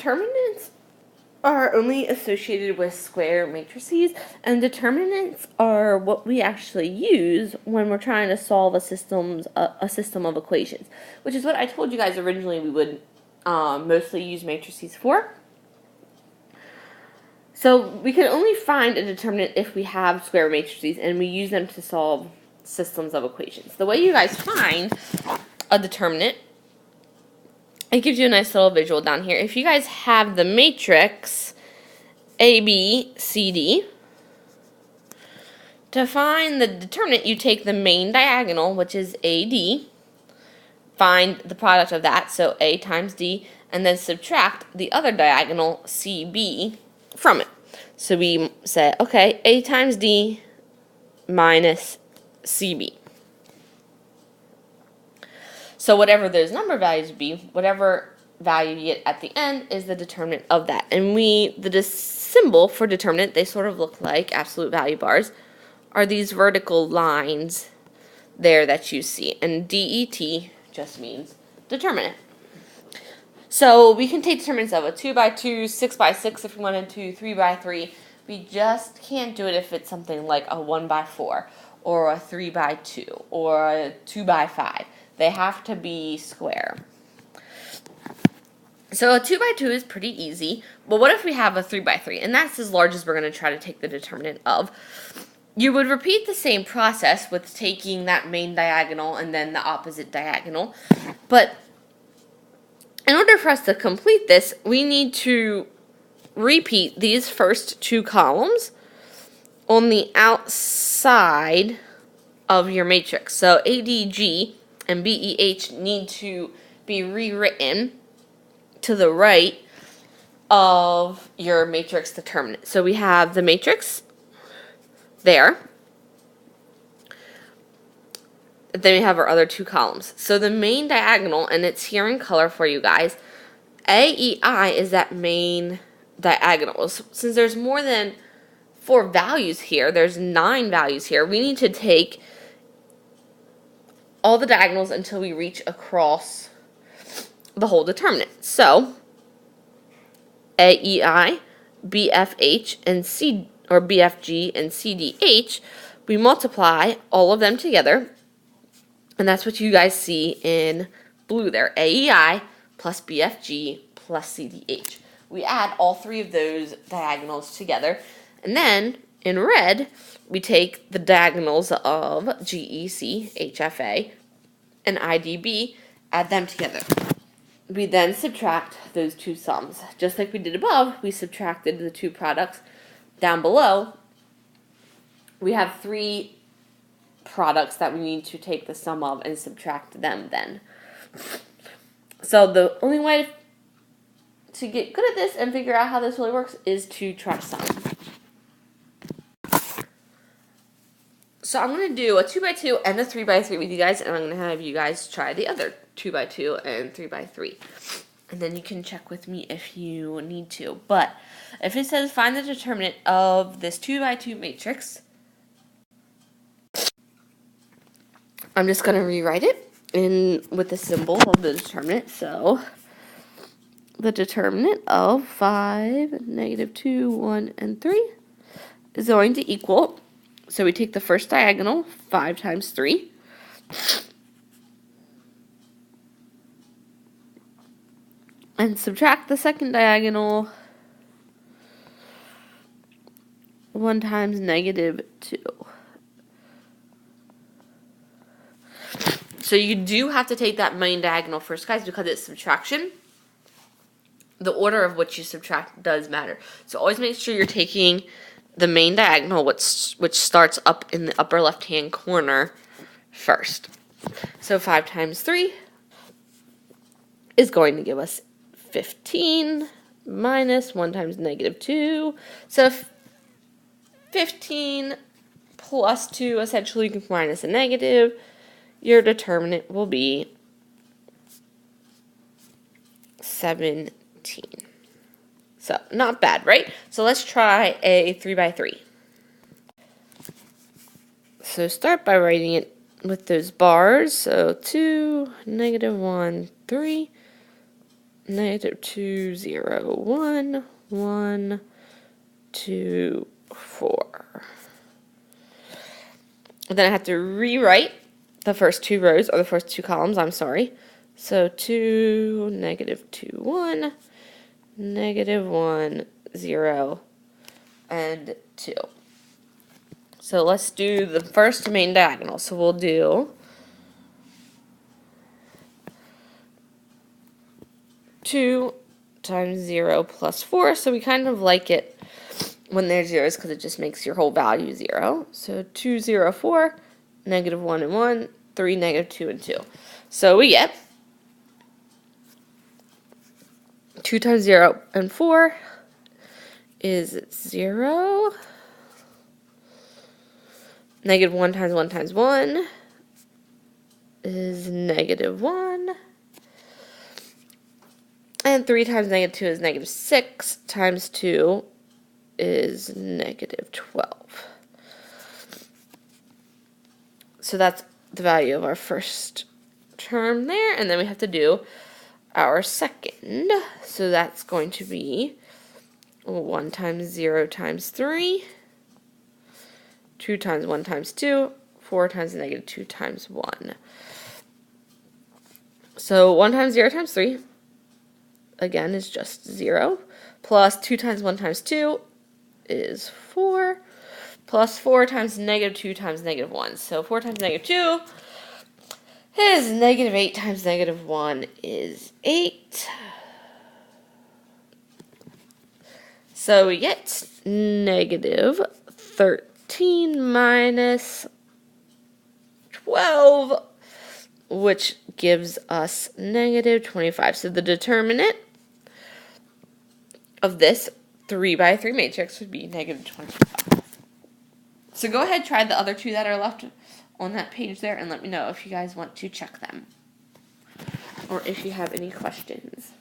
determinants are only associated with square matrices, and determinants are what we actually use when we're trying to solve a system of equations, which is what I told you guys originally we would mostly use matrices for. So we can only find a determinant if we have square matrices, and we use them to solve systems of equations. The way you guys find a determinant, it gives you a nice little visual down here. If you guys have the matrix A, B, C, D, to find the determinant, you take the main diagonal, which is AD, find the product of that, so A times D, and then subtract the other diagonal, CB, from it. So we say, okay, A times D minus CB. So whatever those number values be, whatever value you get at the end is the determinant of that. And the symbol for determinant, they sort of look like absolute value bars, are these vertical lines there that you see. And DET just means determinant. So we can take determinants of a 2 by 2, 6 by 6 if we wanted to, 3 by 3. We just can't do it if it's something like a 1 by 4 or a 3 by 2 or a 2 by 5. They have to be square. So a 2 by 2 is pretty easy, but what if we have a 3 by 3? And that's as large as we're going to try to take the determinant of. You would repeat the same process with taking that main diagonal and then the opposite diagonal, but in order for us to complete this, we need to repeat these first two columns on the outside of your matrix. So ADG and BEH need to be rewritten to the right of your matrix determinant. So we have the matrix there. Then we have our other two columns. So the main diagonal, and it's here in color for you guys, AEI is that main diagonal. Since there's more than 4 values here, there's 9 values here, we need to take all the diagonals until we reach across the whole determinant. So AEI, BFH, and C, or BFG and CDH, we multiply all of them together, and that's what you guys see in blue there. AEI plus BFG plus CDH. We add all 3 of those diagonals together, and then in red, we take the diagonals of GEC, HFA, and IDB, add them together. We then subtract those two sums. Just like we did above, we subtracted the two products. Down below, we have 3 products that we need to take the sum of and subtract them then. So the only way to get good at this and figure out how this really works is to try sum. So I'm going to do a 2 by 2 and a 3 by 3 with you guys, and I'm going to have you guys try the other 2 by 2 and 3 by 3. And then you can check with me if you need to. But if it says find the determinant of this 2 by 2 matrix, I'm just going to rewrite it with the symbol of the determinant. So the determinant of 5, negative 2, 1, and 3 is going to equal, so we take the first diagonal, 5 times 3, and subtract the second diagonal, 1 times negative 2. So you do have to take that main diagonal first, guys, because it's subtraction. The order of which you subtract does matter. So always make sure you're taking the main diagonal, which starts up in the upper left-hand corner first. So 5 times 3 is going to give us 15 minus 1 times negative 2. So 15 plus 2, essentially you can minus a negative. Your determinant will be 17. So not bad, right? So let's try a 3 by 3. So start by writing it with those bars. So 2, negative 1, 3, negative 2, 0, 1, 1, 2, 4. And then I have to rewrite the first two rows, or the first two columns, I'm sorry. So 2, negative 2, 1, negative 1, 0, and 2. So let's do the first main diagonal. So we'll do 2 times 0 plus 4. So we kind of like it when there's zeros because it just makes your whole value 0. So 2, 0, 4, negative 1 and 1, 3, negative 2 and 2. So we get 2 times 0 and 4 is 0. Negative 1 times 1 is negative 1. And 3 times negative 2 is negative 6. Times 2 is negative 12. So that's the value of our first term there. And then we have to do our second. So that's going to be 1 times 0 times 3. 2 times 1 times 2, 4 times negative 2 times 1. So 1 times 0 times 3, again, is just 0. Plus 2 times 1 times 2 is 4. Plus 4 times negative 2 times negative 1. So 4 times negative 2 is negative 8 times negative 1 is 8. So we get negative 13 minus 12, which gives us negative 25. So the determinant of this 3 by 3 matrix would be negative 25. So go ahead, try the other two that are left on that page there, and let me know if you guys want to check them or if you have any questions.